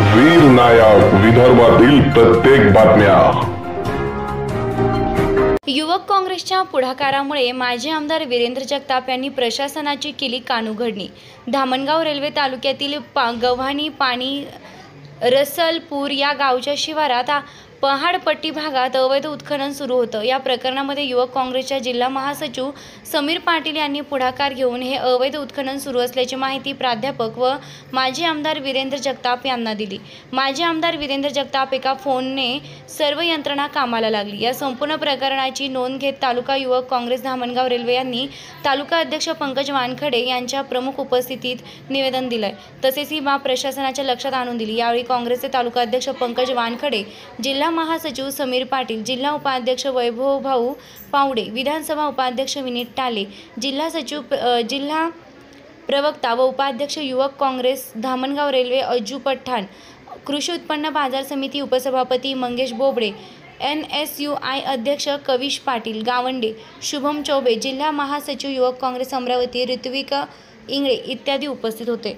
वीर नायक विदर्भातील प्रत्येक बातम्या। युवक काँग्रेसच्या पुढाकारामुळे माजी आमदार वीरेंद्र जगताप यांनी प्रशासनाची केली कानउघडणी। धामणगाव रेल्वे तालुक्यातील गव्हाणी पाणी रसलपूर या गावच्या शिवारात पहाडपट्टी भागात अवैध उत्खनन सुरू होतं। या प्रकरणामध्ये युवक काँग्रेसच्या जिल्हा महासचिव समीर पाटील यांनी पुढाकार घेऊन हे अवैध उत्खनन सुरू असल्याची माहिती प्राध्यापक व माजी आमदार वीरेंद्र जगताप यांना दिली। माजी आमदार वीरेंद्र जगताप एका फोनने सर्व यंत्रणा कामाला लागली। या संपूर्ण प्रकरणाची नोंद घेत तालुका युवक काँग्रेस धामणगाव रेल्वे यांनी तालुका अध्यक्ष पंकज वानखडे यांच्या प्रमुख उपस्थितीत निवेदन दिलंय। तसेच ही बाब प्रशासनाच्या लक्षात आणून दिली। यावेळी काँग्रेसचे तालुका अध्यक्ष पंकज वानखडे, जिल्हा महासचिव समीर पाटील, जिल्हा उपाध्यक्ष वैभव भाऊ पावडे, विधानसभा उपाध्यक्ष विनीत टाले, जिल्हा सचिव जिल्हा प्रवक्ता व उपाध्यक्ष युवक काँग्रेस धामणगाव रेल्वे अज्जू पठाण, कृषी उत्पन्न बाजार समिती उपसभापती मंगेश बोबडे, NSUI अध्यक्ष कविश पाटील गावंडे, शुभम चौबे, जिल्हा महासचिव युवक काँग्रेस अमरावती ऋत्विक इंगळे इत्यादी उपस्थित होते।